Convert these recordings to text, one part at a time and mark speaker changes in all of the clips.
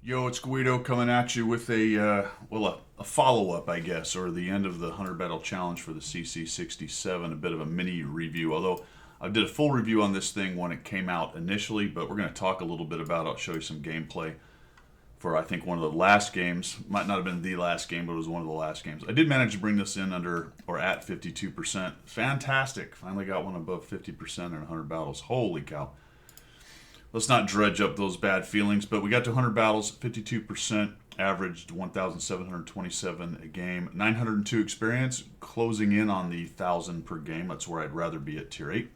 Speaker 1: Yo, it's Guido coming at you with a follow-up, I guess, or the end of the 100 Battle Challenge for the CC67, a bit of a mini review, although I did a full review on this thing when it came out initially, but we're going to talk a little bit about it. I'll show you some gameplay for, I think, one of the last games. Might not have been the last game, but it was one of the last games. I did manage to bring this in under, or at 52%. Fantastic. Finally got one above 50% in 100 battles. Holy cow. Let's not dredge up those bad feelings, but we got to 100 battles, 52%, averaged 1,727 a game, 902 experience, closing in on the 1,000 per game. That's where I'd rather be at tier 8.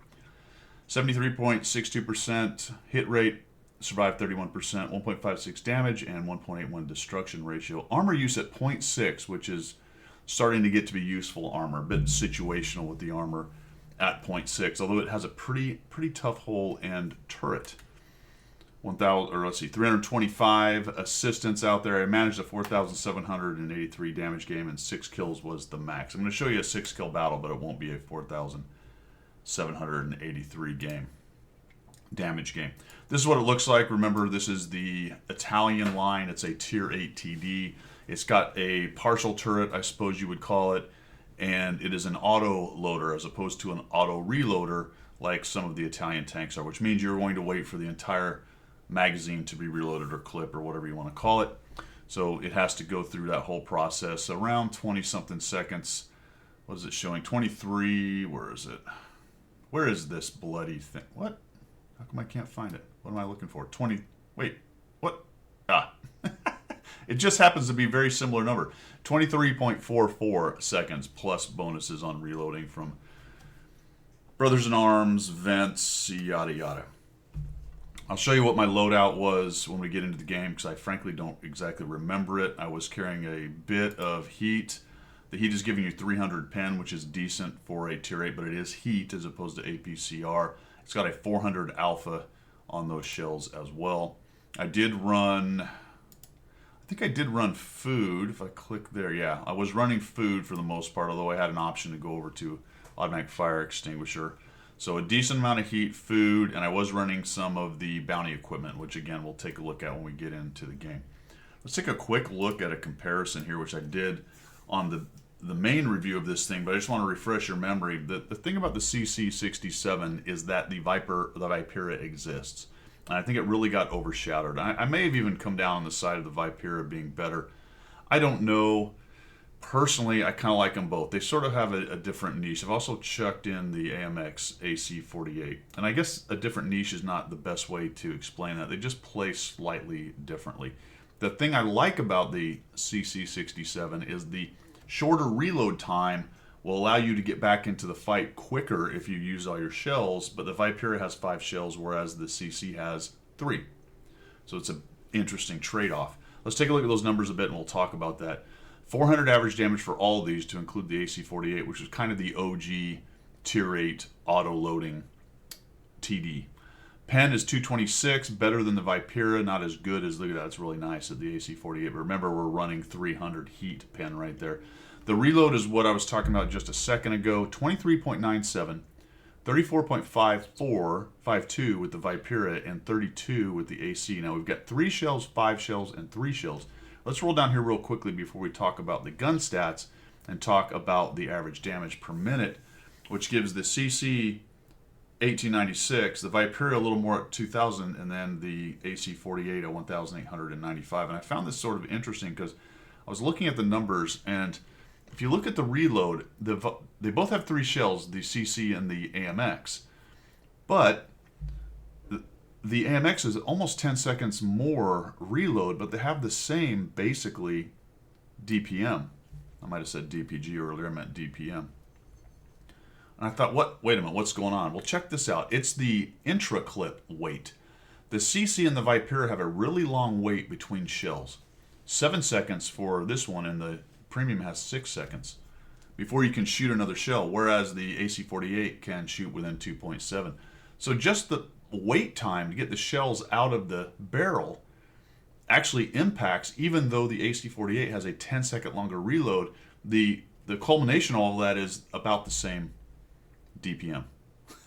Speaker 1: 73.62% hit rate, survive 31%, 1.56 damage, and 1.81 destruction ratio. Armor use at 0.6, which is starting to get to be useful armor, a bit situational with the armor at 0.6, although it has a pretty tough hull and turret. 325 assistance out there. I managed a 4,783 damage game, and 6 kills was the max. I'm going to show you a 6-kill battle, but it won't be a 4,783 damage game. This is what it looks like. Remember, this is the Italian line. It's a tier 8 TD. It's got a partial turret, I suppose you would call it, and it is an auto loader as opposed to an auto reloader like some of the Italian tanks are, which means you're going to wait for the entire magazine to be reloaded or clip or whatever you want to call it. So it has to go through that whole process around 20 something seconds. What is it showing? 23. Where is it? Where is this bloody thing? What? How come I can't find it? What am I looking for? 20. Wait. What? Ah. It just happens to be a very similar number. 23.44 seconds plus bonuses on reloading from Brothers in Arms, vents, yada yada. I'll show you what my loadout was when we get into the game, because I frankly don't exactly remember it. I was carrying a bit of heat. The heat is giving you 300 pen, which is decent for a tier 8, but it is heat as opposed to APCR. It's got a 400 alpha on those shells as well. I think I did run food. If I click there, yeah. I was running food for the most part, although I had an option to go over to automatic fire extinguisher. So a decent amount of heat, food, and I was running some of the bounty equipment, which again we'll take a look at when we get into the game. Let's take a quick look at a comparison here, which I did on the main review of this thing, but I just want to refresh your memory. The thing about the CC67 is that the Vipera exists. And I think it really got overshadowed. I may have even come down on the side of the Vipera being better. I don't know. Personally, I kind of like them both. They sort of have a different niche. I've also chucked in the AMX AC48. And I guess a different niche is not the best way to explain that. They just play slightly differently. The thing I like about the CC67 is the shorter reload time will allow you to get back into the fight quicker if you use all your shells, but the Vipera has 5 shells, whereas the CC has 3. So it's an interesting trade-off. Let's take a look at those numbers a bit, and we'll talk about that. 400 average damage for all of these, to include the AC48, which is kind of the OG tier 8 auto-loading TD. Pen is 226, better than the Vipera, not as good as, look at that, it's really nice at the AC48, but remember we're running 300 heat pen right there. The reload is what I was talking about just a second ago, 23.97, 34.52 with the Vipera, and 32 with the AC. Now we've got 3 shells, 5 shells, and 3 shells. Let's roll down here real quickly before we talk about the gun stats and talk about the average damage per minute, which gives the CC 1896, the Vipera a little more at 2000, and then the AC48 at 1895. And I found this sort of interesting because I was looking at the numbers, and if you look at the reload, they both have 3 shells, the CC and the AMX, but the AMX is almost 10 seconds more reload, but they have the same, basically, DPM. I might have said DPG earlier, I meant DPM. And I thought, wait a minute, what's going on? Well, check this out. It's the intra-clip wait. The CC and the Vipera have a really long wait between shells. 7 seconds for this one, and the Premium has 6 seconds before you can shoot another shell, whereas the AC48 can shoot within 2.7. So just the wait time to get the shells out of the barrel actually impacts, even though the AC48 has a 10-second longer reload, the culmination of all of that is about the same DPM,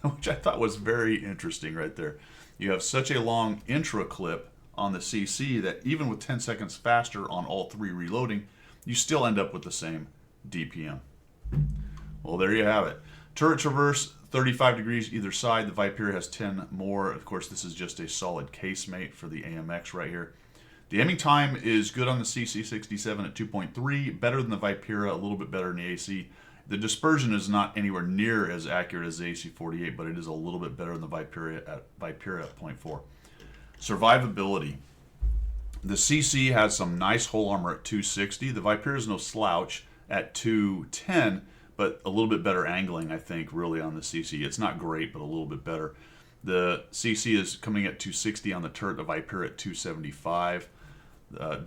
Speaker 1: which I thought was very interesting right there. You have such a long intra clip on the CC that even with 10 seconds faster on all 3 reloading, you still end up with the same DPM. Well, there you have it. Turret traverse, 35 degrees either side. The Viperia has 10 more. Of course, this is just a solid casemate for the AMX right here. The aiming time is good on the CC67 at 2.3, better than the Viperia, a little bit better than the AC. The dispersion is not anywhere near as accurate as the AC48, but it is a little bit better than the Viperia at 0.4. Survivability. The CC has some nice hull armor at 260. The Viperia is no slouch at 210, but a little bit better angling, I think, really on the CC. It's not great, but a little bit better. The CC is coming at 260 on the turret, the Viperia at 275.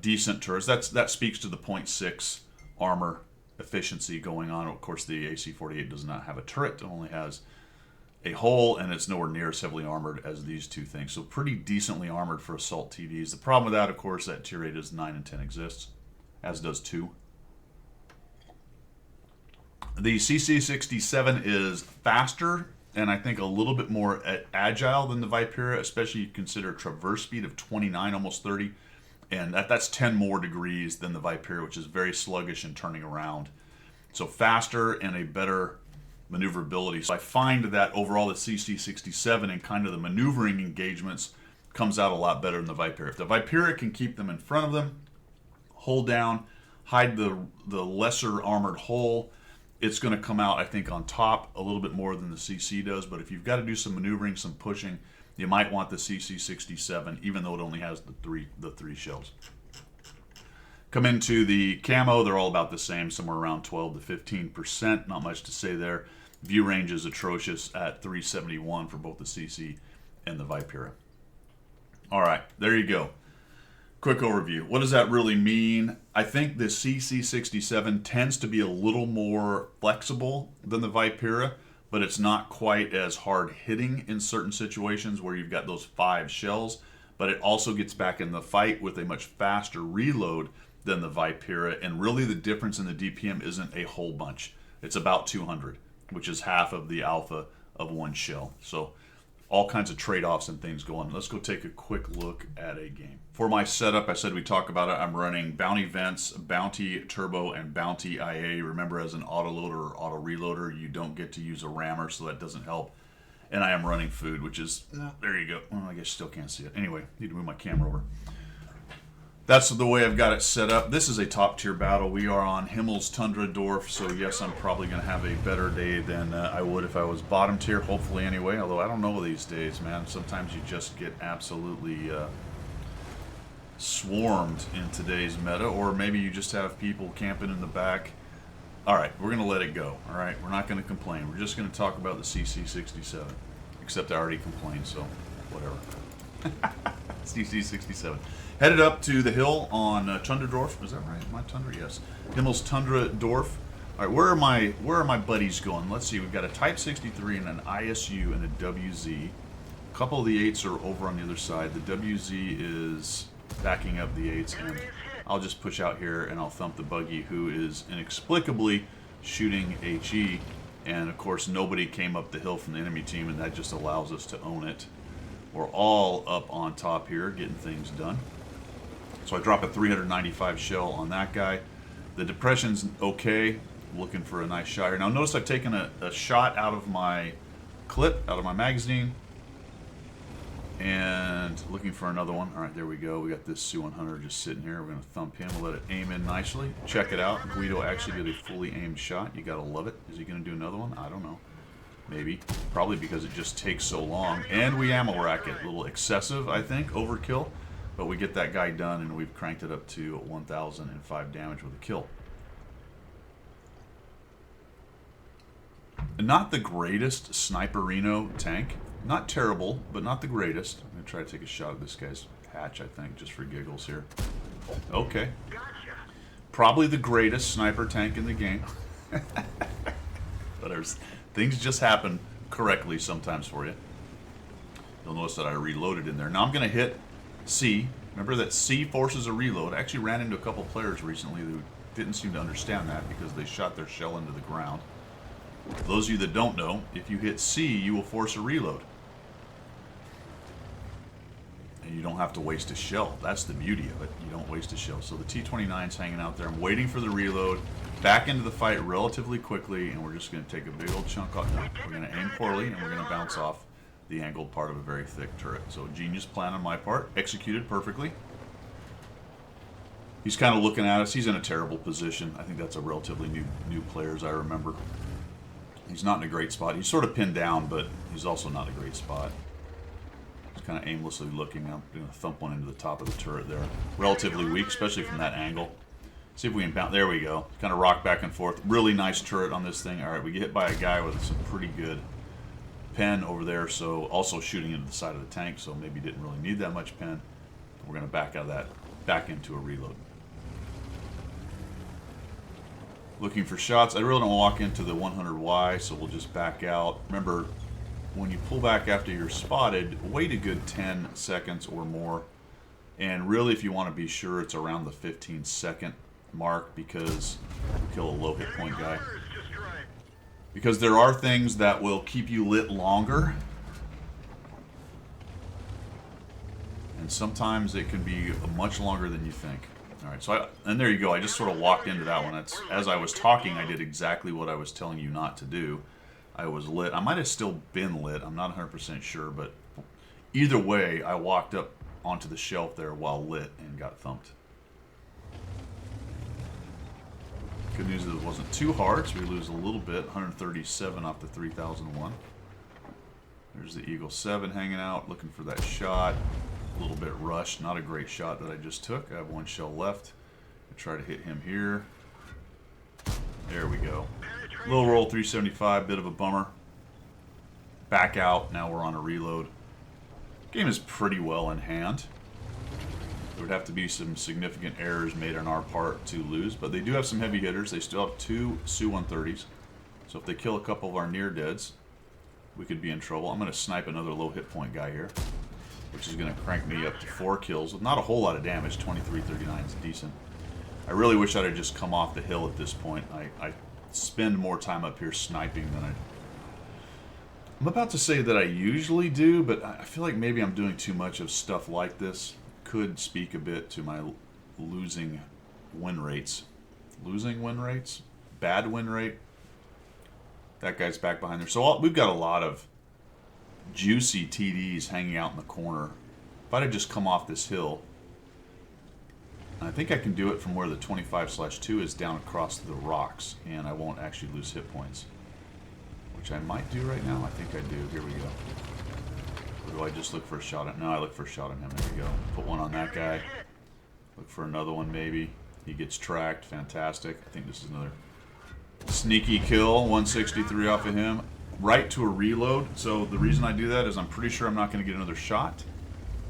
Speaker 1: Decent turrets. That speaks to the 0.6 armor efficiency going on. Of course, the AC48 does not have a turret. It only has a hull, and it's nowhere near as heavily armored as these two things. So pretty decently armored for assault TVs. The problem with that, of course, that tier 8 is 9 and 10 exists, as does 2. The CC67 is faster and I think a little bit more agile than the Viperia, especially you consider traverse speed of 29, almost 30. And that's 10 more degrees than the Viperia, which is very sluggish in turning around. So faster and a better maneuverability. So I find that overall the CC67 and kind of the maneuvering engagements comes out a lot better than the Viperia. If the Viperia can keep them in front of them, hold down, hide the lesser armored hull, it's going to come out, I think, on top a little bit more than the CC does. But if you've got to do some maneuvering, some pushing, you might want the CC67, even though it only has the three shells. Come into the camo, they're all about the same, somewhere around 12 to 15%. Not much to say there. View range is atrocious at 371 for both the CC and the Viperia. All right, there you go. Quick overview. What does that really mean? I think the CC67 tends to be a little more flexible than the Viperia, but it's not quite as hard hitting in certain situations where you've got those 5 shells, but it also gets back in the fight with a much faster reload than the Viperia, and really the difference in the DPM isn't a whole bunch. It's about 200, which is half of the alpha of one shell. So all kinds of trade-offs and things going on. Let's go take a quick look at a game. For my setup, I said we talk about it. I'm running Bounty Vents, Bounty Turbo, and Bounty IA. Remember, as an autoloader or auto-reloader, you don't get to use a rammer, so that doesn't help. And I am running food, which is, there you go. Well, I guess you still can't see it. Anyway, need to move my camera over. That's the way I've got it set up. This is a top-tier battle. We are on Himmel's Tundra Dorf, so yes, I'm probably going to have a better day than I would if I was bottom tier, hopefully anyway, although I don't know these days, man. Sometimes you just get absolutely swarmed in today's meta, or maybe you just have people camping in the back. All right, we're going to let it go, all right? We're not going to complain. We're just going to talk about the CC67, except I already complained, so whatever. CC67. Headed up to the hill on Tundra Dorf. Is that right? My Tundra? Yes. Himmel's Tundra Dorf. All right, where are my buddies going? Let's see. We've got a Type 63 and an ISU and a WZ. A couple of the 8s are over on the other side. The WZ is backing up the 8s, and I'll just push out here and I'll thump the buggy, who is inexplicably shooting HE. And of course, nobody came up the hill from the enemy team, and that just allows us to own it. We're all up on top here, getting things done. So I drop a 395 shell on that guy. The depression's okay. Looking for a nice shot here. Now notice I've taken a shot out of my clip, out of my magazine. And looking for another one. All right, there we go. We got this Su-100 just sitting here. We're going to thump him. We'll let it aim in nicely. Check it out. Guido actually did a fully aimed shot. You got to love it. Is he going to do another one? I don't know. Maybe. Probably because it just takes so long. And we ammo rack it. A little excessive, I think. Overkill. But we get that guy done, and we've cranked it up to 1,005 damage with a kill. Not the greatest Sniperino tank. Not terrible, but not the greatest. I'm going to try to take a shot at this guy's hatch, I think, just for giggles here. Okay. Probably the greatest sniper tank in the game. But things just happen correctly sometimes for you. You'll notice that I reloaded in there. Now I'm going to hit C. Remember that C forces a reload. I actually ran into a couple players recently who didn't seem to understand that because they shot their shell into the ground. For those of you that don't know, if you hit C, you will force a reload. And you don't have to waste a shell. That's the beauty of it. You don't waste a shell. So the T-29's hanging out there. I'm waiting for the reload. Back into the fight relatively quickly, and we're just going to take a big old chunk off. No, we're going to aim poorly, and we're going to bounce off the angled part of a very thick turret. So genius plan on my part, executed perfectly. He's kind of looking at us. He's in a terrible position. I think that's a relatively new player, as I remember. He's not in a great spot. He's sort of pinned down, but he's also not in a great spot. He's kind of aimlessly looking. I'm going to thump one into the top of the turret there. Relatively weak, especially from that angle. See if we can bounce. There we go. Kind of rock back and forth. Really nice turret on this thing. All right, we get hit by a guy with some pretty good pen over there, so also shooting into the side of the tank, so maybe didn't really need that much pen. We're going to back out of that, back into a reload. Looking for shots. I really don't walk into the 100Y, so we'll just back out. Remember, when you pull back after you're spotted, wait a good 10 seconds or more. And really, if you want to be sure, it's around the 15-second mark, because we kill a low hit point guy. Because there are things that will keep you lit longer. And sometimes it can be much longer than you think. Alright, so and there you go. I just sort of walked into that one. That's, as I was talking, I did exactly what I was telling you not to do. I was lit. I might have still been lit. I'm not 100% sure, but either way, I walked up onto the shelf there while lit and got thumped. Good news is it wasn't too hard, so we lose a little bit. 137 off the 3001. There's the Eagle 7 hanging out, looking for that shot. A little bit rushed. Not a great shot that I just took. I have one shell left. I try to hit him here. There we go. Low roll 375, bit of a bummer. Back out. Now we're on a reload. Game is pretty well in hand. There would have to be some significant errors made on our part to lose, but they do have some heavy hitters. They still have 2 Su-130s. So if they kill a couple of our near deads, we could be in trouble. I'm going to snipe another low hit point guy here, which is going to crank me up to 4 kills with not a whole lot of damage. 23-39 is decent. I really wish I'd have just come off the hill at this point. I spend more time up here sniping than I'm about to say that I usually do, but I feel like maybe I'm doing too much of stuff like this. Could speak a bit to my losing win rates. Losing win rates? Bad win rate? That guy's back behind there. So we've got a lot of juicy TDs hanging out in the corner. If I'd have just come off this hill, I think I can do it from where the 25/2 is down across the rocks, and I won't actually lose hit points. Which I might do right now. I think I do. Here we go. Or do I just look for a shot at? No, I look for a shot at him. There we go. Put one on that guy. Look for another one maybe. He gets tracked. Fantastic. I think this is another sneaky kill. 163 off of him. Right to a reload. So the reason I do that is I'm pretty sure I'm not going to get another shot.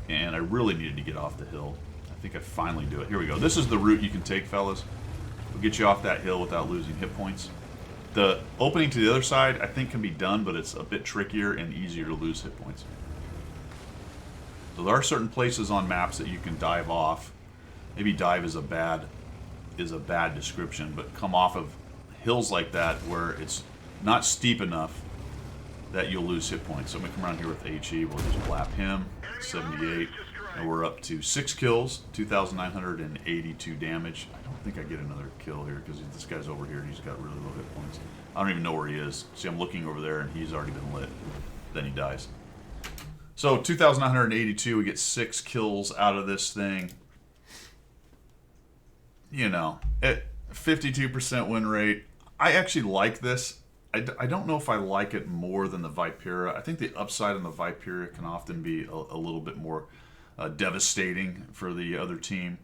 Speaker 1: And I really needed to get off the hill. I think I finally do it. Here we go. This is the route you can take, fellas. We'll get you off that hill without losing hit points. The opening to the other side, I think, can be done, but it's a bit trickier and easier to lose hit points. So there are certain places on maps that you can dive off. Maybe dive is a bad description, but come off of hills like that where it's not steep enough that you'll lose hit points. So I'm going to come around here with HE. We'll just blap him. 78. And we're up to 6 kills, 2,982 damage. I don't think I get another kill here because this guy's over here and he's got really low hit points. I don't even know where he is. See, I'm looking over there and he's already been lit. Then he dies. So 2,982, we get 6 kills out of this thing. You know, at 52% win rate. I actually like this. I don't know if I like it more than the Vipera. I think the upside on the Vipera can often be a little bit more devastating for the other team.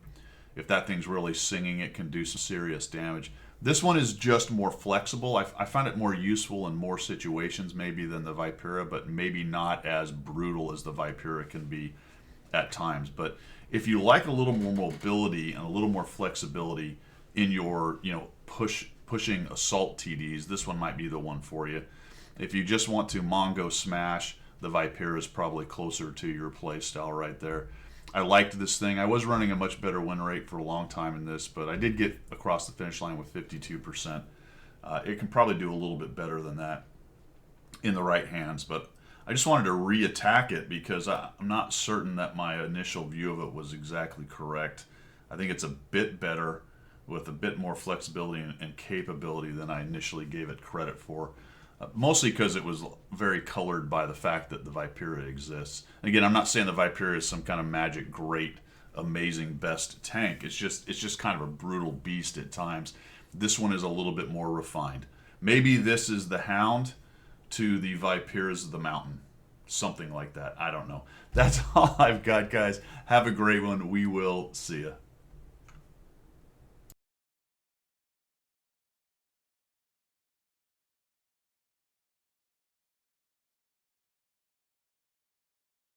Speaker 1: If that thing's really singing, it can do some serious damage. This one is just more flexible. I find it more useful in more situations maybe than the Vipera, but maybe not as brutal as the Vipera can be at times. But if you like a little more mobility and a little more flexibility in your, pushing assault TDs, this one might be the one for you. If you just want to Mongo smash, the Vipera is probably closer to your play style right there. I liked this thing. I was running a much better win rate for a long time in this, but I did get across the finish line with 52%. It can probably do a little bit better than that in the right hands, but I just wanted to re-attack it because I'm not certain that my initial view of it was exactly correct. I think it's a bit better with a bit more flexibility and capability than I initially gave it credit for. Mostly because it was very colored by the fact that the Viperia exists. And again, I'm not saying the Viperia is some kind of magic, great, amazing, best tank. It's just kind of a brutal beast at times. This one is a little bit more refined. Maybe this is the Hound to the Viperias of the Mountain. Something like that. I don't know. That's all I've got, guys. Have a great one. We will see ya.